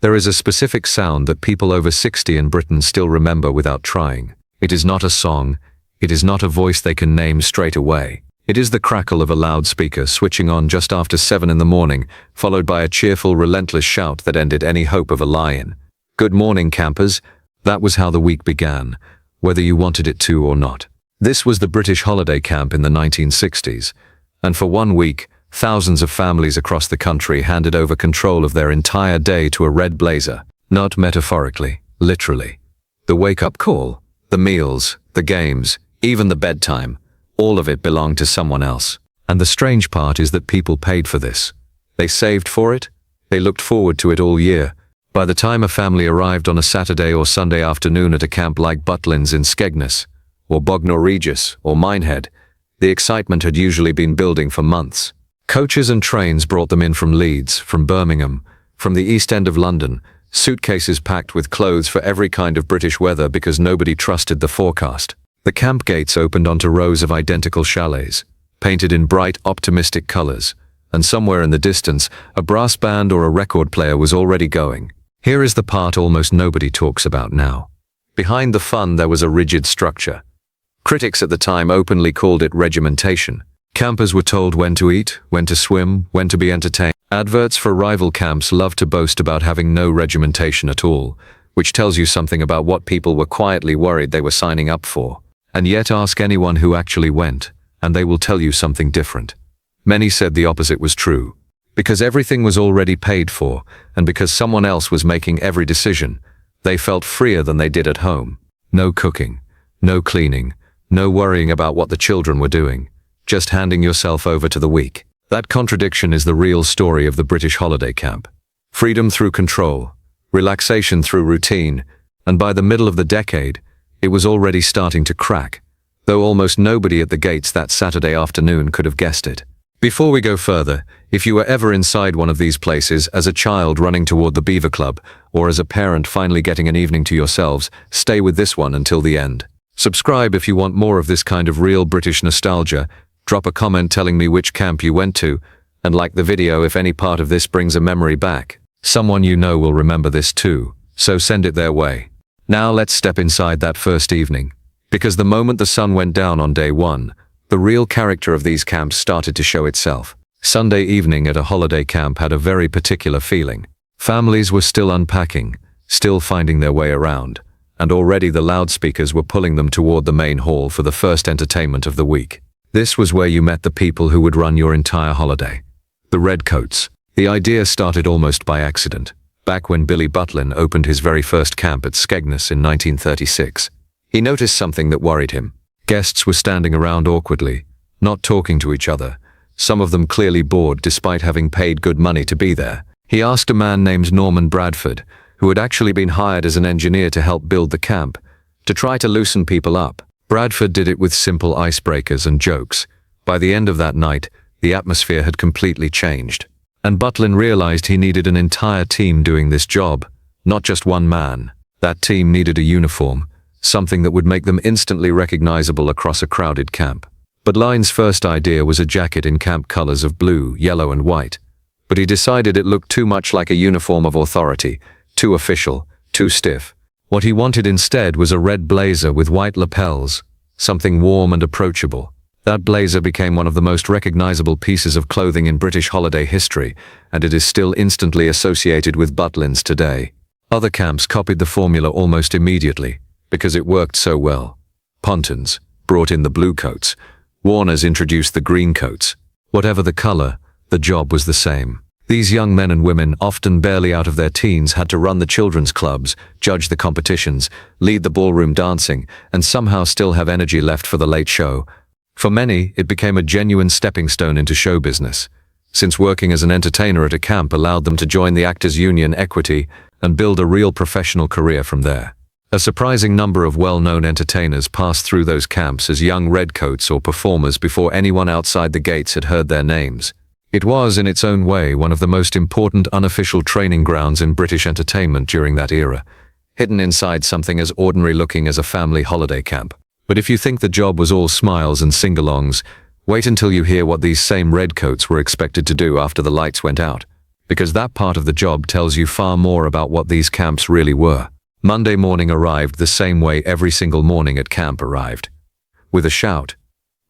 There is a specific sound that people over 60 in Britain still remember without trying. It is not a song. It is not a voice they can name straight away. It is the crackle of a loudspeaker switching on just after 7 in the morning, followed by a cheerful, relentless shout that ended any hope of a lie-in. Good morning, campers. That was how the week began, whether you wanted it to or not. This was the British holiday camp in the 1960s, and for 1 week, thousands of families across the country handed over control of their entire day to a red blazer. Not metaphorically, literally. The wake-up call, the meals, the games, even the bedtime, all of it belonged to someone else. And the strange part is that people paid for this. They saved for it. They looked forward to it all year. By the time a family arrived on a Saturday or Sunday afternoon at a camp like Butlins in Skegness, or Bognor Regis, or Minehead, the excitement had usually been building for months. Coaches and trains brought them in from Leeds, from Birmingham, from the East End of London, suitcases packed with clothes for every kind of British weather because nobody trusted the forecast. The camp gates opened onto rows of identical chalets, painted in bright, optimistic colors, and somewhere in the distance, a brass band or a record player was already going. Here is the part almost nobody talks about now. Behind the fun there was a rigid structure. Critics at the time openly called it regimentation. Campers were told when to eat, when to swim, when to be entertained. Adverts for rival camps loved to boast about having no regimentation at all, which tells you something about what people were quietly worried they were signing up for. And yet ask anyone who actually went, and they will tell you something different. Many said the opposite was true. Because everything was already paid for, and because someone else was making every decision, they felt freer than they did at home. No cooking, no cleaning, no worrying about what the children were doing, just handing yourself over to the week. That contradiction is the real story of the British holiday camp. Freedom through control, relaxation through routine, and by the middle of the decade, it was already starting to crack, though almost nobody at the gates that Saturday afternoon could have guessed it. Before we go further, if you were ever inside one of these places as a child running toward the Beaver Club, or as a parent finally getting an evening to yourselves, stay with this one until the end. Subscribe if you want more of this kind of real British nostalgia, drop a comment telling me which camp you went to, and like the video if any part of this brings a memory back. Someone you know will remember this too, so send it their way. Now let's step inside that first evening, because the moment the sun went down on day one, the real character of these camps started to show itself. Sunday evening at a holiday camp had a very particular feeling. Families were still unpacking, still finding their way around, and already the loudspeakers were pulling them toward the main hall for the first entertainment of the week. This was where you met the people who would run your entire holiday. The Redcoats. The idea started almost by accident, back when Billy Butlin opened his very first camp at Skegness in 1936. He noticed something that worried him. Guests were standing around awkwardly, not talking to each other, some of them clearly bored despite having paid good money to be there. He asked a man named Norman Bradford, who had actually been hired as an engineer to help build the camp, to try to loosen people up. Bradford did it with simple icebreakers and jokes. By the end of that night, the atmosphere had completely changed. And Butlin realized he needed an entire team doing this job, not just one man. That team needed a uniform, something that would make them instantly recognizable across a crowded camp. Butlin's first idea was a jacket in camp colors of blue, yellow, and white. But he decided it looked too much like a uniform of authority, too official, too stiff. What he wanted instead was a red blazer with white lapels, something warm and approachable. That blazer became one of the most recognizable pieces of clothing in British holiday history, and it is still instantly associated with Butlins today. Other camps copied the formula almost immediately, because it worked so well. Pontins brought in the blue coats. Warner's introduced the green coats. Whatever the color, the job was the same. These young men and women, often barely out of their teens, had to run the children's clubs, judge the competitions, lead the ballroom dancing, and somehow still have energy left for the late show. For many, it became a genuine stepping stone into show business, since working as an entertainer at a camp allowed them to join the Actors Union Equity and build a real professional career from there. A surprising number of well-known entertainers passed through those camps as young redcoats or performers before anyone outside the gates had heard their names. It was, in its own way, one of the most important unofficial training grounds in British entertainment during that era, hidden inside something as ordinary-looking as a family holiday camp. But if you think the job was all smiles and sing-alongs, wait until you hear what these same redcoats were expected to do after the lights went out. because that part of the job tells you far more about what these camps really were. Monday morning arrived the same way every single morning at camp arrived. With a shout.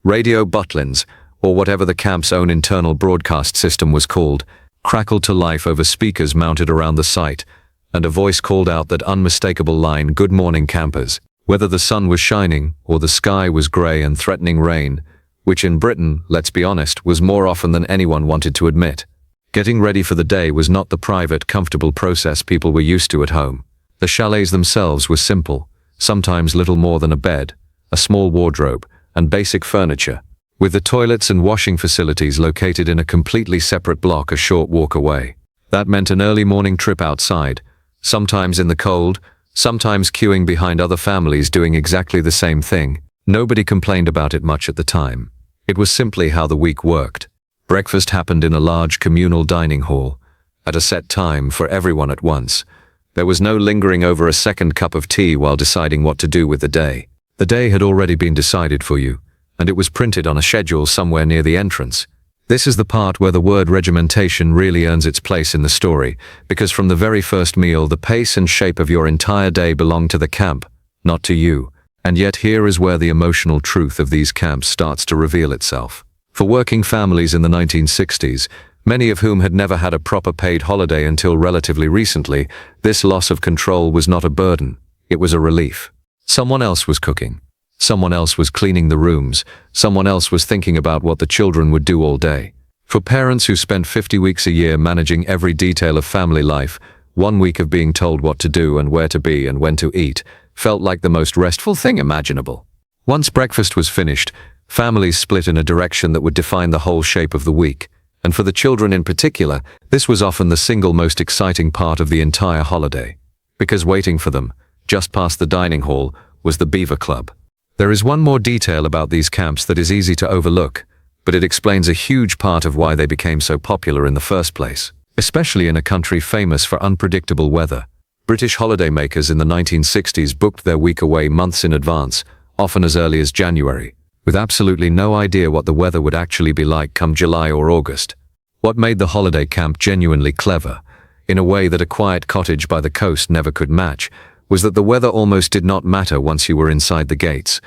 Radio Butlins, or whatever the camp's own internal broadcast system was called, crackled to life over speakers mounted around the site, and a voice called out that unmistakable line, "Good morning, campers." Whether the sun was shining or the sky was grey and threatening rain, which in Britain, let's be honest, was more often than anyone wanted to admit. Getting ready for the day was not the private, comfortable process people were used to at home. The chalets themselves were simple, sometimes little more than a bed, a small wardrobe, and basic furniture, with the toilets and washing facilities located in a completely separate block a short walk away. That meant an early morning trip outside, sometimes in the cold, sometimes queuing behind other families doing exactly the same thing. Nobody complained about it much at the time. It was simply how the week worked. Breakfast happened in a large communal dining hall, at a set time for everyone at once. There was no lingering over a second cup of tea while deciding what to do with the day. The day had already been decided for you, and it was printed on a schedule somewhere near the entrance. This is the part where the word regimentation really earns its place in the story, because from the very first meal, the pace and shape of your entire day belonged to the camp, not to you. And yet here is where the emotional truth of these camps starts to reveal itself. For working families in the 1960s, many of whom had never had a proper paid holiday until relatively recently, this loss of control was not a burden, it was a relief. Someone else was cooking. Someone else was cleaning the rooms. Someone else was thinking about what the children would do all day. For parents who spent 50 weeks a year managing every detail of family life, 1 week of being told what to do and where to be and when to eat felt like the most restful thing imaginable. Once breakfast was finished, families split in a direction that would define the whole shape of the week. And for the children in particular, this was often the single most exciting part of the entire holiday. Because waiting for them, just past the dining hall, was the Beaver Club. There is one more detail about these camps that is easy to overlook, but it explains a huge part of why they became so popular in the first place. Especially in a country famous for unpredictable weather. British holidaymakers in the 1960s booked their week away months in advance, often as early as January, with absolutely no idea what the weather would actually be like come July or August. What made the holiday camp genuinely clever, in a way that a quiet cottage by the coast never could match, was that the weather almost did not matter once you were inside the gates.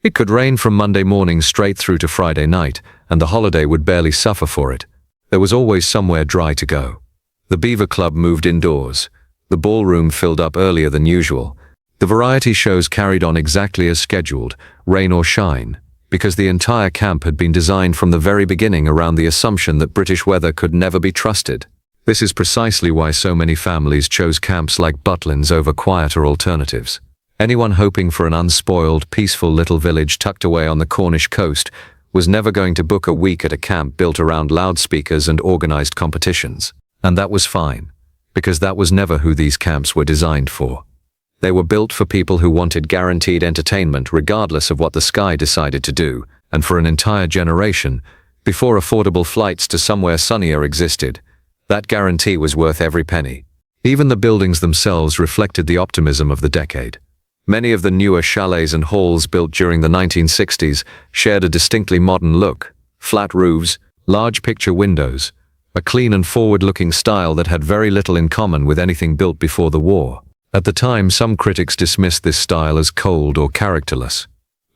It could rain from Monday morning straight through to Friday night, and the holiday would barely suffer for it. There was always somewhere dry to go. The Beaver Club moved indoors. The ballroom filled up earlier than usual. The variety shows carried on exactly as scheduled, rain or shine, because the entire camp had been designed from the very beginning around the assumption that British weather could never be trusted. This is precisely why so many families chose camps like Butlins over quieter alternatives. Anyone hoping for an unspoiled, peaceful little village tucked away on the Cornish coast was never going to book a week at a camp built around loudspeakers and organized competitions. And that was fine, because that was never who these camps were designed for. They were built for people who wanted guaranteed entertainment regardless of what the sky decided to do, and for an entire generation, before affordable flights to somewhere sunnier existed, that guarantee was worth every penny. Even the buildings themselves reflected the optimism of the decade. Many of the newer chalets and halls built during the 1960s shared a distinctly modern look, flat roofs, large picture windows, a clean and forward-looking style that had very little in common with anything built before the war. At the time, some critics dismissed this style as cold or characterless.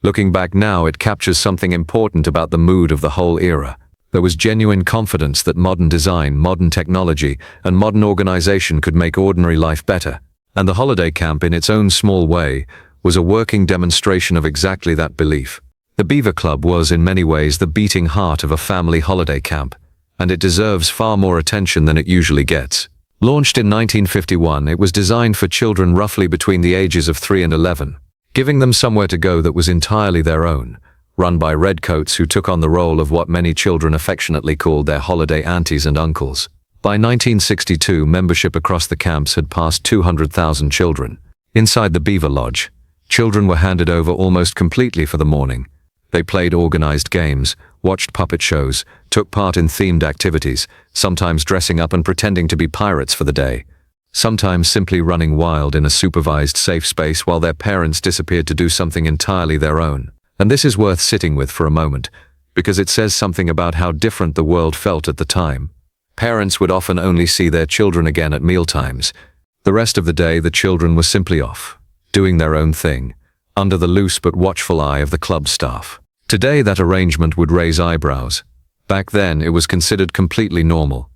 Looking back now, it captures something important about the mood of the whole era. There was genuine confidence that modern design, modern technology, and modern organization could make ordinary life better. And the holiday camp, in its own small way, was a working demonstration of exactly that belief. The Beaver Club was, in many ways, the beating heart of a family holiday camp, and it deserves far more attention than it usually gets. Launched in 1951, it was designed for children roughly between the ages of 3 and 11, giving them somewhere to go that was entirely their own, run by Redcoats who took on the role of what many children affectionately called their holiday aunties and uncles. By 1962, membership across the camps had passed 200,000 children. Inside the Beaver Lodge, children were handed over almost completely for the morning. They played organized games, watched puppet shows, took part in themed activities, sometimes dressing up and pretending to be pirates for the day, sometimes simply running wild in a supervised safe space while their parents disappeared to do something entirely their own. And this is worth sitting with for a moment, because it says something about how different the world felt at the time. Parents would often only see their children again at mealtimes. The rest of the day, the children were simply off, doing their own thing, under the loose but watchful eye of the club staff. Today, that arrangement would raise eyebrows. Back then, it was considered completely normal.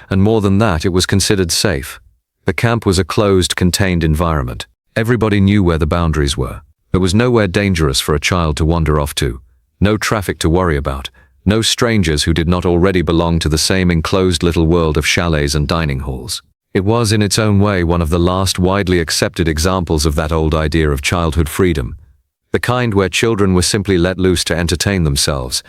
And more than that, it was considered safe. The camp was a closed, contained environment. Everybody knew where the boundaries were. There was nowhere dangerous for a child to wander off to. No traffic to worry about. No strangers who did not already belong to the same enclosed little world of chalets and dining halls. It was, in its own way, one of the last widely accepted examples of that old idea of childhood freedom. The kind where children were simply let loose to entertain themselves.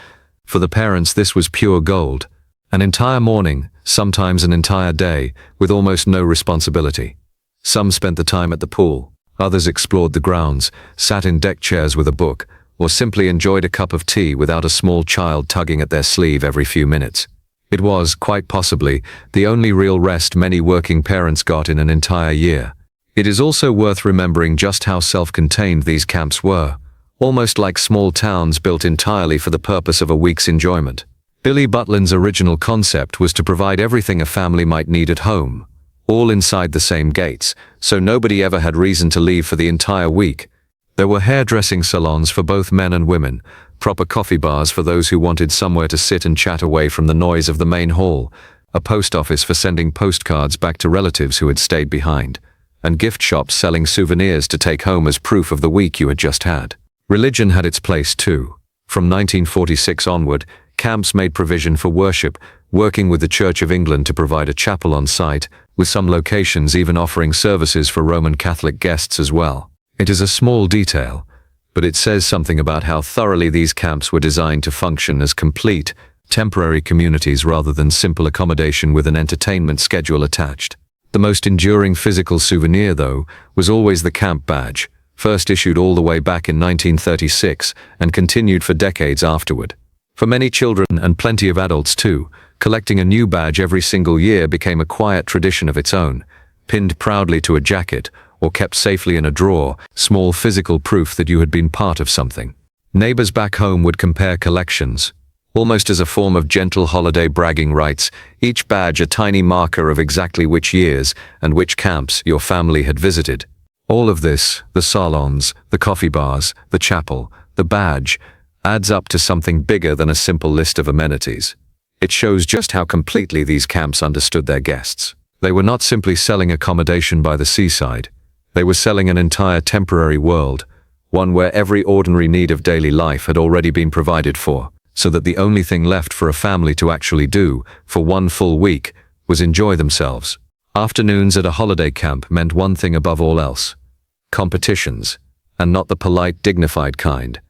For the parents, this was pure gold. An entire morning, sometimes an entire day, with almost no responsibility. Some spent the time at the pool. Others explored the grounds, sat in deck chairs with a book, or simply enjoyed a cup of tea without a small child tugging at their sleeve every few minutes. It was, quite possibly, the only real rest many working parents got in an entire year. It is also worth remembering just how self-contained these camps were, almost like small towns built entirely for the purpose of a week's enjoyment. Billy Butlin's original concept was to provide everything a family might need at home, all inside the same gates, so nobody ever had reason to leave for the entire week. There were hairdressing salons for both men and women, proper coffee bars for those who wanted somewhere to sit and chat away from the noise of the main hall, a post office for sending postcards back to relatives who had stayed behind, and gift shops selling souvenirs to take home as proof of the week you had just had. Religion had its place too. From 1946 onward, camps made provision for worship, working with the Church of England to provide a chapel on site, with some locations even offering services for Roman Catholic guests as well. It is a small detail, but it says something about how thoroughly these camps were designed to function as complete, temporary communities rather than simple accommodation with an entertainment schedule attached. The most enduring physical souvenir, though, was always the camp badge, first issued all the way back in 1936 and continued for decades afterward. For many children, and plenty of adults too, collecting a new badge every single year became a quiet tradition of its own, pinned proudly to a jacket or kept safely in a drawer, small physical proof that you had been part of something. Neighbors back home would compare collections, almost as a form of gentle holiday bragging rights, each badge a tiny marker of exactly which years and which camps your family had visited. All of this, the salons, the coffee bars, the chapel, the badge, adds up to something bigger than a simple list of amenities. It shows just how completely these camps understood their guests. They were not simply selling accommodation by the seaside. They were selling an entire temporary world, one where every ordinary need of daily life had already been provided for, so that the only thing left for a family to actually do, for one full week, was enjoy themselves. Afternoons at a holiday camp meant one thing above all else: competitions, and not the polite, dignified kind.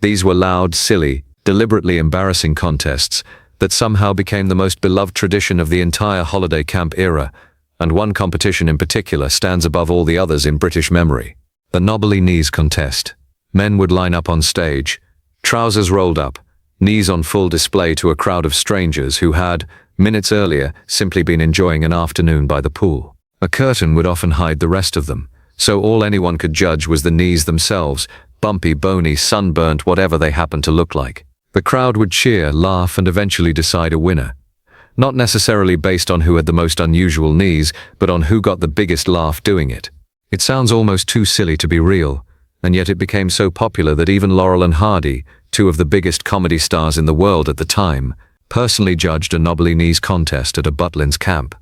These were loud, silly, deliberately embarrassing contests that somehow became the most beloved tradition of the entire holiday camp era, and one competition in particular stands above all the others in British memory: the knobbly knees contest. Men would line up on stage, trousers rolled up, knees on full display to a crowd of strangers who had, minutes earlier, simply been enjoying an afternoon by the pool. A curtain would often hide the rest of them, so all anyone could judge was the knees themselves, bumpy, bony, sunburnt, whatever they happened to look like. The crowd would cheer, laugh, and eventually decide a winner. Not necessarily based on who had the most unusual knees, but on who got the biggest laugh doing it. It sounds almost too silly to be real, and yet it became so popular that even Laurel and Hardy, two of the biggest comedy stars in the world at the time, personally judged a knobbly knees contest at a Butlins camp.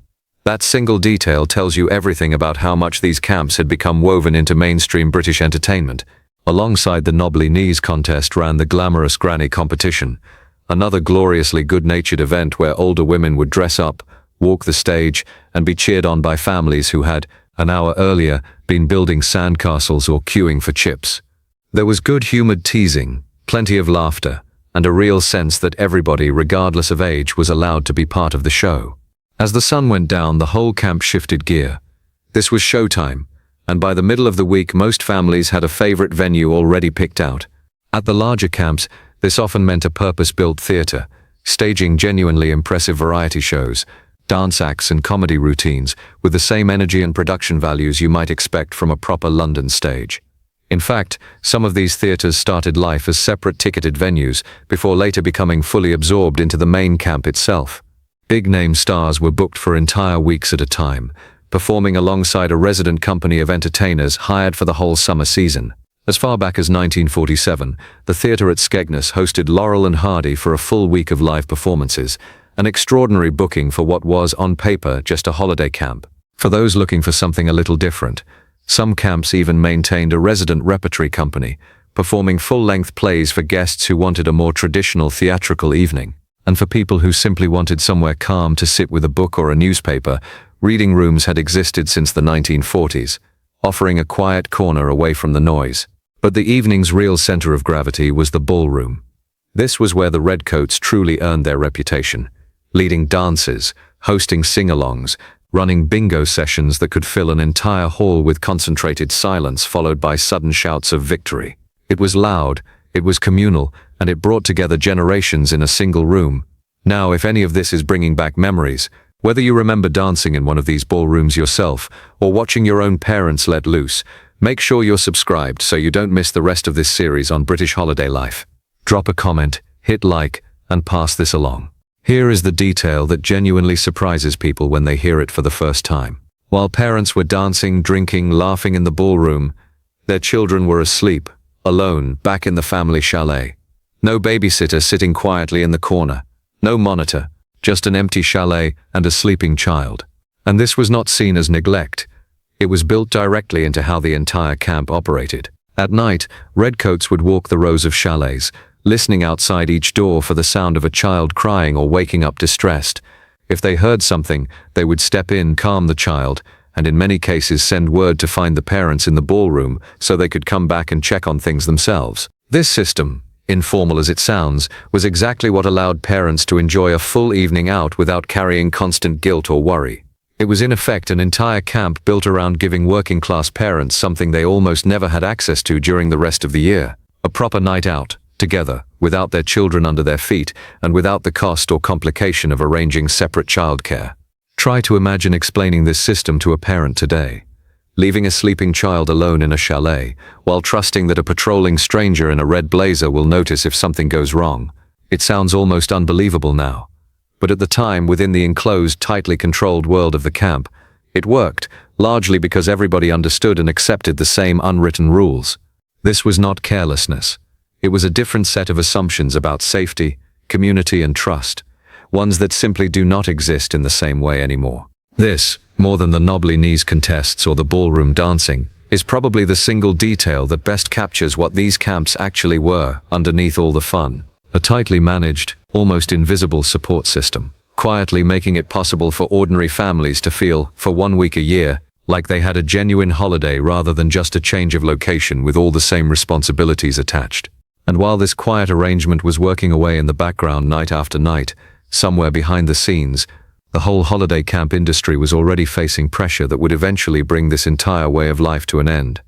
That single detail tells you everything about how much these camps had become woven into mainstream British entertainment. Alongside the knobbly knees contest ran the glamorous granny competition, another gloriously good-natured event where older women would dress up, walk the stage, and be cheered on by families who had, an hour earlier, been building sandcastles or queuing for chips. There was good-humored teasing, plenty of laughter, and a real sense that everybody, regardless of age, was allowed to be part of the show. As the sun went down, the whole camp shifted gear. This was showtime, and by the middle of the week most families had a favorite venue already picked out. At the larger camps, this often meant a purpose-built theater, staging genuinely impressive variety shows, dance acts and comedy routines with the same energy and production values you might expect from a proper London stage. In fact, some of these theaters started life as separate ticketed venues before later becoming fully absorbed into the main camp itself. Big-name stars were booked for entire weeks at a time, performing alongside a resident company of entertainers hired for the whole summer season. As far back as 1947, the theatre at Skegness hosted Laurel and Hardy for a full week of live performances, an extraordinary booking for what was, on paper, just a holiday camp. For those looking for something a little different, some camps even maintained a resident repertory company, performing full-length plays for guests who wanted a more traditional theatrical evening. And for people who simply wanted somewhere calm to sit with a book or a newspaper, reading rooms had existed since the 1940s, offering a quiet corner away from the noise. But the evening's real center of gravity was the ballroom. This was where the Redcoats truly earned their reputation, leading dances, hosting sing-alongs, running bingo sessions that could fill an entire hall with concentrated silence followed by sudden shouts of victory. It was loud, it was communal, and it brought together generations in a single room. Now, if any of this is bringing back memories, whether you remember dancing in one of these ballrooms yourself or watching your own parents let loose, make sure you're subscribed so you don't miss the rest of this series on British holiday life. Drop a comment, hit like, and pass this along. Here is the detail that genuinely surprises people when they hear it for the first time. While parents were dancing, drinking, laughing in the ballroom, their children were asleep, alone, back in the family chalet. No babysitter sitting quietly in the corner. No monitor, just an empty chalet and a sleeping child. And this was not seen as neglect. It was built directly into how the entire camp operated. At night, Redcoats would walk the rows of chalets, listening outside each door for the sound of a child crying or waking up distressed. If they heard something, they would step in, calm the child, and in many cases send word to find the parents in the ballroom so they could come back and check on things themselves. This system, informal as it sounds, was exactly what allowed parents to enjoy a full evening out without carrying constant guilt or worry. It was in effect an entire camp built around giving working-class parents something they almost never had access to during the rest of the year. A proper night out, together, without their children under their feet, and without the cost or complication of arranging separate childcare. Try to imagine explaining this system to a parent today. Leaving a sleeping child alone in a chalet, while trusting that a patrolling stranger in a red blazer will notice if something goes wrong. It sounds almost unbelievable now. But at the time, within the enclosed, tightly controlled world of the camp, it worked, largely because everybody understood and accepted the same unwritten rules. This was not carelessness. It was a different set of assumptions about safety, community, and trust, ones that simply do not exist in the same way anymore. This, more than the knobbly knees contests or the ballroom dancing, is probably the single detail that best captures what these camps actually were underneath all the fun. A tightly managed, almost invisible support system, quietly making it possible for ordinary families to feel, for 1 week a year, like they had a genuine holiday rather than just a change of location with all the same responsibilities attached. And while this quiet arrangement was working away in the background night after night, somewhere behind the scenes, the whole holiday camp industry was already facing pressure that would eventually bring this entire way of life to an end.